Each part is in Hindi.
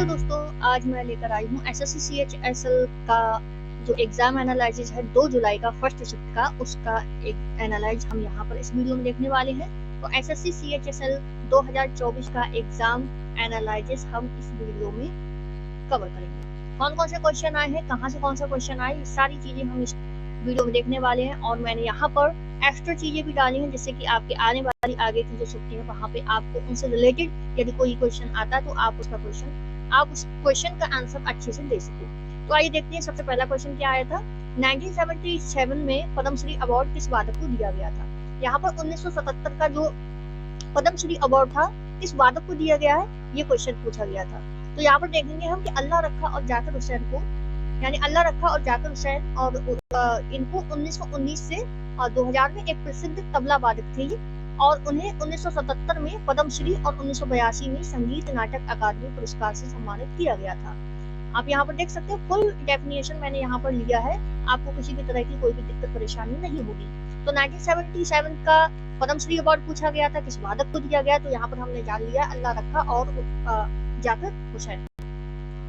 हेलो दोस्तों, आज मैं लेकर आई हूँ एसएससी सीएचएसएल का जो एग्जाम एनालिसिस है 2 जुलाई का फर्स्ट शिफ्ट का, उसका एक एनालाइज हम यहाँ पर इस वीडियो में देखने वाले हैं। तो एसएससी सीएचएसएल 2024 का एग्जाम एनालिसिस हम इस वीडियो में कवर करेंगे। कौन कौन से क्वेश्चन आए हैं, कहाँ से कौन सा क्वेश्चन आए, ये सारी चीजें हम इस वीडियो में देखने वाले हैं। और मैंने यहाँ पर एक्स्ट्रा चीजें भी डाली हैं, जिससे कि आपके आने वाली आगे की जो छुट्टी है वहाँ पे आपको उनसे रिलेटेड यदि कोई क्वेश्चन आता है तो आप उस क्वेश्चन का आंसर अच्छे से दे सके। तो आइए देखते हैं, सबसे पहला क्वेश्चन क्या आया था। 1977 में पद्मश्री अवार्ड किस वादक को दिया गया था। यहाँ पर 1977 का जो पद्मश्री अवार्ड था किस वादक को दिया गया है, ये क्वेश्चन पूछा गया था। तो यहाँ पर देखेंगे हम कि अल्लाह रखा और जाकिर हुसैन को, यानी अल्लाह रखा और जाकिर हुसैन, और इनको 1919 से 2000 में एक प्रसिद्ध तबला वादक थे और उन्हें 1977 में पद्मश्री और 1982 में संगीत नाटक अकादमी पुरस्कार से सम्मानित किया गया था। आप यहाँ पर देख सकते हो, फुल डेफिनेशन मैंने यहाँ पर लिया है, आपको किसी भी तरह की कोई भी दिक्कत परेशानी नहीं होगी। तो 1977 का पद्मश्री अवार्ड पूछा गया था, किस वादक को दिया गया, तो यहाँ पर हमने जान लिया अल्लाह रखा और जाकिर हुसैन।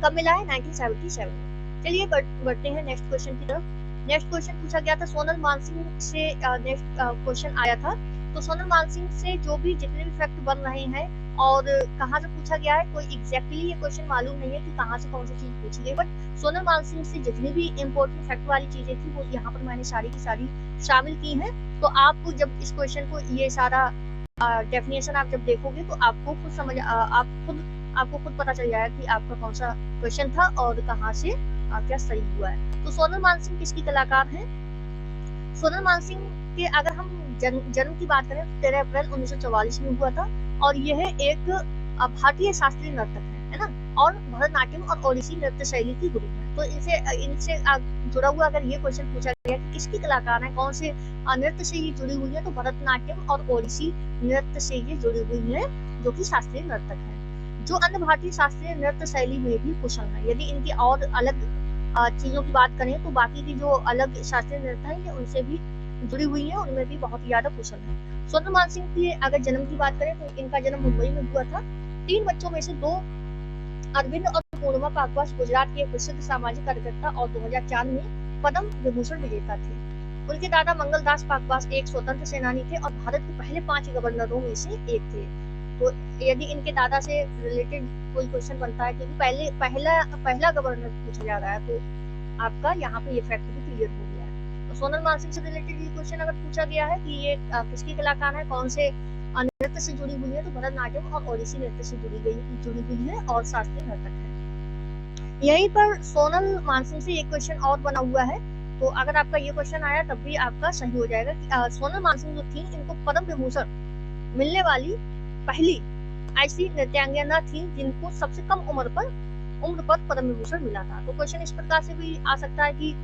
कब मिला है? 1977 में। चलिए बढ़ते हैं नेक्स्ट क्वेश्चन की तरफ। नेक्स्ट क्वेश्चन पूछा गया था सोनल मानसिंह से, नेक्स्ट क्वेश्चन आया था। तो सोनल मानसिंह से जो भी जितने भी फैक्ट बन रहे हैं और कहाँ से पूछा गया है, कोई एग्जैक्टली ये क्वेश्चन मालूम नहीं है कि कहाँ से कौन सी चीज पूछी गई, बट सोनल मानसिंह से जितनी भी इम्पोर्टेंट फैक्ट वाली चीजें थी वो यहाँ पर मैंने सारी की सारी शामिल की हैं। तो आप जब इस क्वेश्चन को, ये सारा डेफिनेशन आप जब देखोगे तो आपको खुद समझ आपको खुद पता चल जाएगा कि आपका कौन सा क्वेश्चन था और कहाँ से क्या सही हुआ है। तो सोनल मानसिंह किसकी कलाकार हैं? सोनल मानसिंह के अगर हम जन्म की बात करें तो 13 अप्रैल 1944 में हुआ था और यह एक भारतीय शास्त्रीय नर्तक है ना, और भरतनाट्यम और ओडिसी नृत्य शैली की गुरु है। तो इनसे जुड़ा हुआ अगर ये क्वेश्चन पूछा गया कि किसकी कलाकार है, कौन से नृत्य से ये जुड़ी हुई है, तो भरतनाट्यम और ओडिसी नृत्य से ये जुड़ी हुई है, जो कि शास्त्रीय नर्तक है, जो अन्य भारतीय शास्त्रीय नृत्य शैली में भी कुशल है। यदि इनकी और अलग चीजों की बात करें तो बाकी की जो अलग शास्त्रीय नृत्य है ये उनसे भी जुड़ी हुई है, उनमें भी बहुत ज्यादा कुशल है। सोनल मानसिंह की अगर जन्म की बात करें तो इनका जन्म मुंबई में हुआ था। 3 बच्चों में से 2 अरविंद और पूर्णिमा पाकवास गुजरात के प्रसिद्ध सामाजिक कार्यकर्ता और 2004 में पद्म विभूषण विजेता थे। उनके दादा मंगलदास पाकवास एक स्वतंत्र सेनानी थे और भारत के पहले 5 गवर्नरों में से एक थे। तो यदि इनके दादा से रिलेटेड कोई क्वेश्चन बनता है, क्योंकि पहला गवर्नर पूछा जा रहा है, तो आपका यहाँ पे ये फैक्ट भी क्लियर हो गया है। तो सोनल मानसिंह से रिलेटेड ये क्वेश्चन अगर पूछा गया है कि ये किसकी कलाकार है, कौन से नृत्य से जुड़ी हुई है, तो भरतनाट्यम और ओडिसी नृत्य से जुड़ी हुई है और शास्त्रीय नर्तक है। यहीं पर सोनल मानसिंह से एक क्वेश्चन और बना हुआ है, तो अगर आपका ये क्वेश्चन आया तब भी आपका सही हो जाएगा कि सोनल मानसिंह जो थी, इनको पद्म विभूषण मिलने वाली पहली ऐसी नृत्यांगना थी जिनको सबसे कम उम्र पर पद्म विभूषण मिला था। तो क्वेश्चन इस प्रकार से भी आ सकता है कि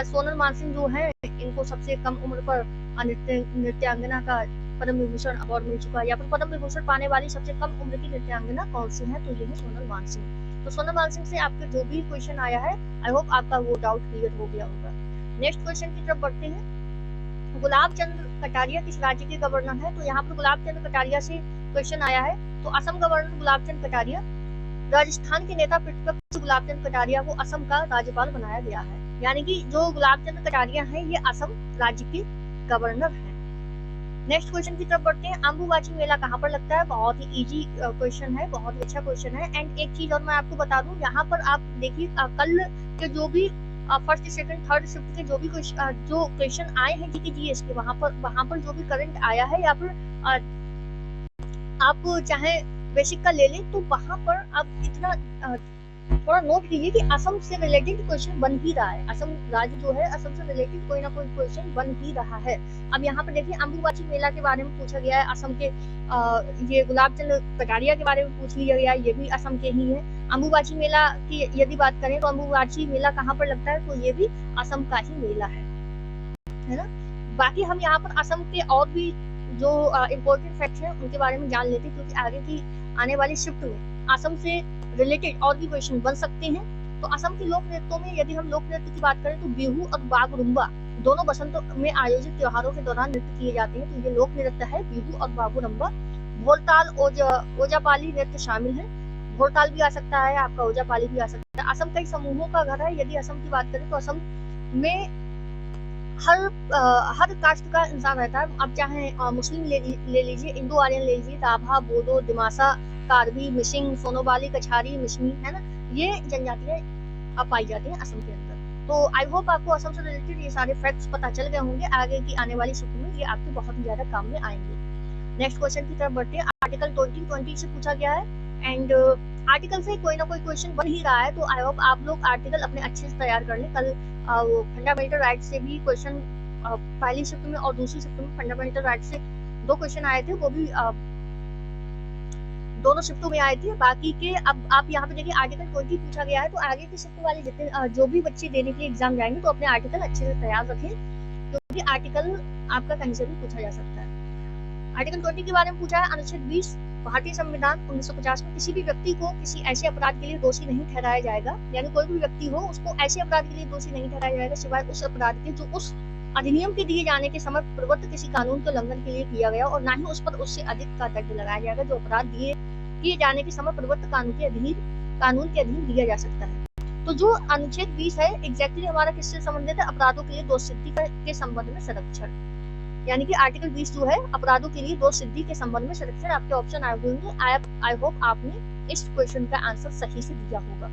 सोनल मानसिंह जो है इनको सबसे कम उम्र पर नृत्यांगना का पद्म विभूषण अवार्ड मिल चुका है, या फिर पद्म विभूषण पाने वाली सबसे कम उम्र की नृत्यांगना कौन सी है, तो ये है सोनल मानसिंह। तो सोनल मानसिंह से आपके जो भी क्वेश्चन आया है, आई होप आपका वो डाउट क्लियर हो गया होगा। नेक्स्ट क्वेश्चन की तरफ बढ़ते हैं। गुलाब चंद कटारिया किस राज्य के गवर्नर है? तो यहाँ पर गुलाब चंद कटारिया से क्वेश्चन आया है। तो असम गवर्नर गुलाब चंद कटारिया, राजस्थान के नेता प्रतिपक्ष गुलाब चंद कटारिया को असम का राज्यपाल बनाया गया है, यानी कि जो गुलाब चंद कटारिया हैं ये असम राज्य के गवर्नर हैं। नेक्स्ट क्वेश्चन की तरफ बढ़ते हैं। अंबुबाची मेला कहाँ पर लगता है? बहुत ही इजी क्वेश्चन है, बहुत ही अच्छा क्वेश्चन है। एंड एक चीज और मैं आपको बता दूं, यहाँ पर आप देखिए कल के जो भी फर्स्ट सेकंड थर्ड शिफ्ट के जो भी जो क्वेश्चन आए हैं जीएस के, वहां पर जो भी करंट आया है, या फिर आप चाहे बेसिक का ले लें, तो वहां पर आप इतना थोड़ा नोट कीजिए कि असम से रिलेटेड क्वेश्चन बन ही रहा है। असम राज्य जो है, असम से रिलेटेड कोई ना कोई क्वेश्चन बन ही रहा है। अब यहाँ पर देखिए अंबुबाची मेला के बारे में पूछा गया है, असम के ये गुलाब चंद कटारिया के बारे में पूछ लिया गया है, ये भी असम के ही है। अंबुबाची मेला की यदि बात करें तो अंबुबाची मेला कहाँ पर लगता है, तो ये भी असम का ही मेला है ना। बाकी हम यहाँ पर असम के और भी जो इम्पोर्टेंट फैक्ट्स हैं उनके बारे में जान लेते हैं, क्योंकि आगे की आने वाली शिफ्ट में असम से रिलेटेड और भी क्वेश्चन बन सकते हैं। तो असम के लोक नृत्यों में यदि हम लोक नृत्य की बात करें तो बिहू और बागुरुम्बा दोनों बसंत में आयोजित त्योहारों के दौरान नृत्य किए जाते हैं। तो ये लोक नृत्य है बिहू और बागुरुम्बा। भोलताल ओजापाली नृत्य शामिल है। भोरताल भी आ सकता है, आपका ओजापाली भी आ सकता है। असम कई समूहों का घर है। यदि असम की बात करें तो असम में हर कास्ट का इंसान रहता है। आप चाहे मुस्लिम ले लीजिए, इंडो आर्यन ले लीजिए, राभा, बोडो, दिमासा, कार्बी, मिसिंग, सोनोवाली, कछारी, मिशमी, है ना, ये जनजातियां अब पाई जाती हैं असम के अंदर। तो आई होप आपको असम से रिलेटेड ये सारे फैक्ट्स पता चल गए होंगे। आगे की आने वाली शिफ्ट में ये आपके बहुत ही ज्यादा काम में आएंगे। नेक्स्ट क्वेश्चन की तरफ बढ़ते हैं। आर्टिकल 2020 से पूछा गया है एंड आर्टिकल से कोई ना कोई क्वेश्चन बन ही रहा है, तो आई होप आप लोग आर्टिकल अपने अच्छे से तैयार कर लें। कल वो फंडामेंटल राइट से भी क्वेश्चन पहली शिफ्ट में और दूसरी शिफ्ट में फंडामेंटल राइट से 2 क्वेश्चन आए थे, वो भी दोनों शिफ्टों में आए थे। बाकी के अब आप यहाँ पे देखिए आर्टिकल 20 पूछा गया है, तो आगे की शिफ्ट वाले जितने जो भी बच्चे देने के लिए एग्जाम जाएंगे तो अपने आर्टिकल अच्छे से तैयार रखें, क्योंकि आर्टिकल आपका कहीं से भी पूछा जा सकता है। आर्टिकल 20 के बारे में पूछा है। अनुच्छेद 20 भारतीय संविधान 1950 में किसी भी व्यक्ति को किसी ऐसे अपराध के लिए दोषी नहीं ठहराया जाएगा, यानी कोई भी व्यक्ति हो उसको ऐसे अपराध के लिए दोषी नहीं ठहराया जाएगा सिवाय उस अपराध के जो उस अधिनियम के दिए जाने के समय प्रवृत्त किसी कानून के उल्लंघन के लिए किया गया, और ना ही उस पर उससे अधिक का दंड लगाया जाएगा जो अपराध किए जाने के समय प्रवृत्त कानून के अधीन दिया जा सकता है। तो जो अनुच्छेद 20 है एग्जैक्टली हमारा किससे संबंधित है? अपराधों के लिए दोष सिद्धि के संबंध में संरक्षण, यानी कि आर्टिकल 20 जो है अपराधों के लिए दोष सिद्धि के संबंध में संरक्षण। आपके ऑप्शन आए होंगे। आई होप आपने इस क्वेश्चन का आंसर सही से दिया होगा।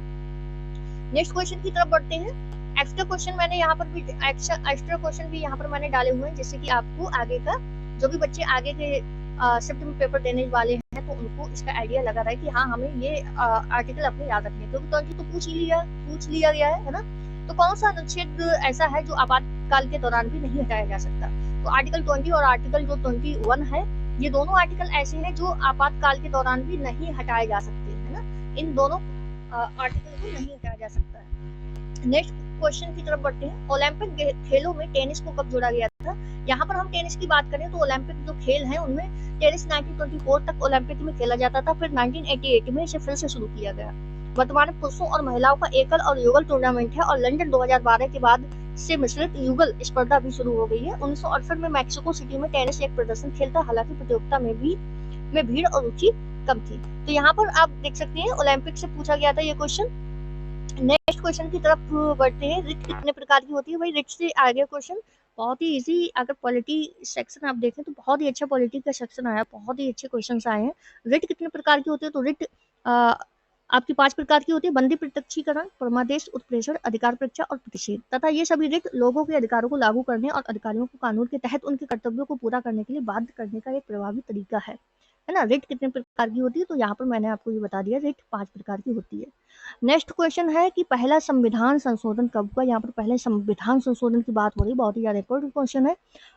नेक्स्ट क्वेश्चन की तरफ बढ़ते हैं। एक्स्ट्रा क्वेश्चन मैंने यहाँ पर भी एक्स्ट्रा क्वेश्चन भी यहाँ पर मैंने डाले हुए हैं, जिससे कि आपको आगे का जो भी बच्चे आगे के शिफ्ट में पेपर देने वाले हैं तो उनको इसका आइडिया लगा रहा है कि हाँ हमें ये आर्टिकल अपने याद रखने, क्योंकि 20 तो पूछ लिया गया है ना। तो कौन सा अनुच्छेद ऐसा है जो आपातकाल के दौरान भी नहीं हटाया जा सकता? तो आर्टिकल 20 और आर्टिकल जो 21 है, ये दोनों आर्टिकल ऐसे हैं जो आपातकाल के दौरान भी नहीं हटाए जा सकते, है ना। इन दोनों आर्टिकल को नहीं हटाया जा सकता है। नेक्स्ट क्वेश्चन की तरफ बढ़ते हैं। ओलंपिक खेलों में टेनिस को कब जोड़ा गया था? यहाँ पर हम टेनिस की बात करें तो ओलंपिक जो खेल हैं उनमें टेनिस 1924 तक ओलंपिक में खेला जाता था, फिर 1988 में इसे फिर से शुरू किया गया। वर्तमान में पुरुषों और महिलाओं का एकल और युगल टूर्नामेंट है, और लंदन 2012 के बाद से मिश्रित युगल स्पर्धा भी शुरू हो गई है। 1968 में मैक्सिको सिटी में टेनिस एक प्रदर्शन खेल था, हालांकि प्रतियोगिता में भीड़ और रुचि कम थी। तो यहाँ पर आप देख सकते हैं ओलंपिक से पूछा गया था ये क्वेश्चन। नेक्स्ट क्वेश्चन की तरफ बढ़ते हैं। रिट कितने प्रकार की होती है? भाई रिट से आगे क्वेश्चन बहुत ही इजी। अगर पॉलिटी सेक्शन आप देखें तो बहुत ही अच्छा पॉलिटी का सेक्शन आया, बहुत ही अच्छे क्वेश्चंस आए हैं। रिट कितने प्रकार की होती है? तो रिट आपकी 5 प्रकार की होती है। बंदी, प्रत्यक्षीकरण, परमादेश, उत्प्रेषण, अधिकार परीक्षा और प्रतिषेध। तथा ये सभी रिट लोगों के अधिकारों को लागू करने और अधिकारियों को कानून के तहत उनके कर्तव्यों को पूरा करने के लिए बाध्य करने का एक प्रभावी तरीका है ना। रिट कितने प्रकार की होती है? तो यहाँ पर मैंने आपको ये बता दिया, रिट 5 प्रकार की होती है। नेक्स्ट क्वेश्चन है कि पहला संविधान संशोधन कब हुआ? यहाँ पर पहले संविधान संशोधन की बात हो रही, बहुत ही ज्यादा इंपॉर्टेंट क्वेश्चन है।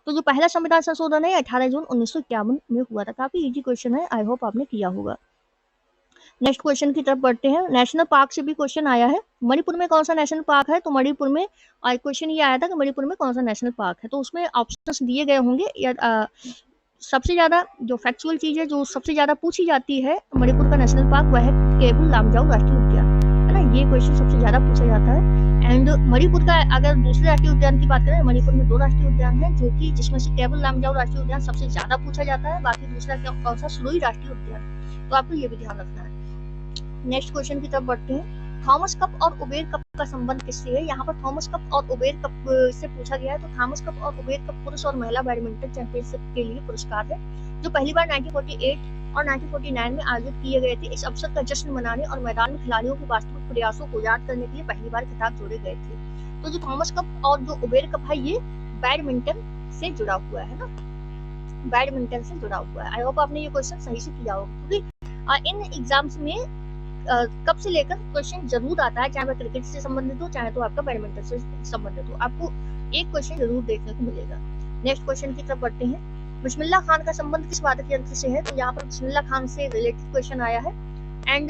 तो जो पहला संविधान संशोधन है 18 जून 1951 में हुआ था। काफी इजी क्वेश्चन है, आई होप आपने किया होगा। नेक्स्ट क्वेश्चन की तरफ बढ़ते हैं। नेशनल पार्क से भी क्वेश्चन आया है। मणिपुर में कौन सा नेशनल पार्क है? तो मणिपुर में क्वेश्चन ये आया था कि मणिपुर में कौन सा नेशनल पार्क है, तो उसमें ऑप्शंस दिए गए होंगे। सबसे ज्यादा जो फैक्चुअल चीज है, जो सबसे ज्यादा पूछी जाती है मणिपुर का नेशनल पार्क, वह है केबुल लामजाऊ राष्ट्रीय उद्यान, है ना। ये क्वेश्चन सबसे ज्यादा पूछा जाता है। एंड मणिपुर का अगर दूसरे राष्ट्रीय उद्यान की बात करें, मणिपुर में 2 राष्ट्रीय उद्यान है, जो कि जिसमें से केबुल लामजाऊ राष्ट्रीय उद्यान सबसे ज्यादा पूछा जाता है। बाकी दूसरा कौन सा? सुलुई राष्ट्रीय उद्यान। तो आपको ये भी ध्यान रखना है। नेक्स्ट क्वेश्चन की तरफ बढ़ते हैं। थॉमस कप और उबेर कप का संबंध किससे है? यहाँ पर थॉमस कप और उबेर कप से पूछा गया है। तो थॉमस कप और उबेर कप पुरुष और महिला बैडमिंटन चैंपियनशिप के लिए पुरस्कार है, जो पहली बार 1948 और 1949 में आयोजित किए गए थे। इस अवसर का जश्न मनाने और मैदान में खिलाड़ियों के वास्तविक प्रयासों को याद करने के लिए पहली बार खिताब जोड़े गए थे। तो जो थॉमस कप और जो उबेर कप है, ये बैडमिंटन से जुड़ा हुआ है ना, बैडमिंटन से जुड़ा हुआ है। आई होप आपने ये क्वेश्चन सही से किया होगा, क्योंकि इन एग्जाम्स में कब से लेकर क्वेश्चन जरूर आता है, चाहे वह क्रिकेट से संबंधित हो, चाहे तो आपका बैडमिंटन से संबंधित हो। आपको एक क्वेश्चन जरूर देखने को मिलेगा। नेक्स्ट क्वेश्चन की तरफ बढ़ते हैं। बिस्मिल्लाह खान का संबंध किस वादक यंत्र से है? तो यहाँ पर बिस्मिल्लाह खान से रिलेटेड क्वेश्चन आया है। एंड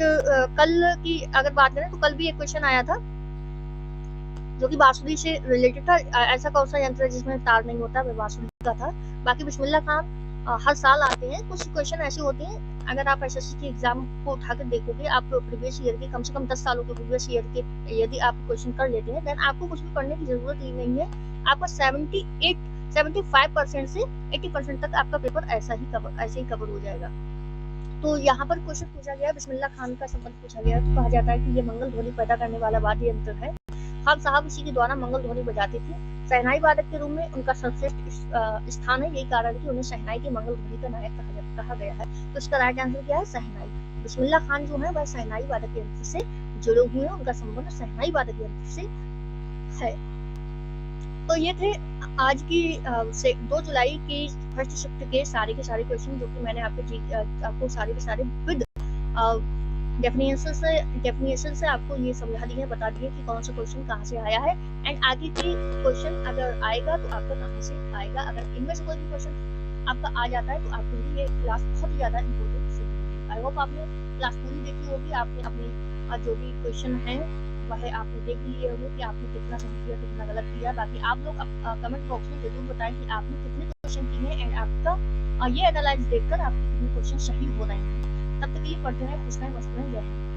कल की अगर बात करें तो कल भी एक क्वेश्चन आया था जो कि बांसुरी से रिलेटेड था। ऐसा कौन सा यंत्र है जिसमें तार नहीं होता? वह बांसुरी का था। बाकी बिस्मिल्लाह खान हर साल आते हैं। कुछ क्वेश्चन ऐसे होते हैं, अगर आप एसएससी के एग्जाम को उठाकर देखोगे, आप प्रीवियस ईयर के कम से कम 10 सालों के प्रीवियस ईयर के यदि आप क्वेश्चन कर लेते हैं, देन आपको कुछ भी पढ़ने की जरूरत ही नहीं है। आपका 75% से 80% तक आपका पेपर ऐसे ही कवर हो जाएगा। तो यहाँ पर क्वेश्चन पूछा गया, बिस्मिल्लाह खान का संबंध पूछा गया, तो कहा जाता है कि ये मंगल ध्वनि पैदा करने वाला वाद्य यंत्र है। खान साहब इसी के द्वारा मंगल ध्वनि बजाते थे। शहनाई वादक के रूप में उनका सर्वश्रेष्ठ स्थान है, यही कारण है कि उन्हें शहनाई के मंगल ध्वनि का नायक कहा गया है। तो इसका राइट आंसर क्या है? शहनाई। बिस्मिल्लाह खान जो है वह शहनाई वादक यंत्र से जुड़े हुए हैं, उनका संबंध शहनाई वादक यंत्र से है। तो ये थे आज की 2 जुलाई की फर्स्ट शिफ्ट के सारे क्वेश्चन, जो कि मैंने आपको सारे के सारे विद डेफिनेशन से आपको ये समझा दिए, बता दिए कि कौन सा क्वेश्चन कहाँ से आया है एंड आगे की क्वेश्चन अगर आएगा तो आपका कहाँ से आएगा। अगर इनमें से कोई भी क्वेश्चन आपका आ जाता है तो आपके लिए ये क्लास बहुत ही ज़्यादा इम्पोर्टेंट होगी। आई होप आपने क्लास पूरी देखी होगी, आपने अपने जो भी क्वेश्चन हैं वह आपने देख लिए होंगे कि आपने कितना सही किया, कितना गलत किया। बाकी आप लोग कमेंट बॉक्स में जरूर बताएं कि आपने कितने क्वेश्चन किए हैं एंड आपका ये एनालाइज देखकर आपके कितने क्वेश्चन सही हो रहे हैं। तब तक के लिए पढ़ते रहें, खुश रहें, मस्त रहें। जय हिंद।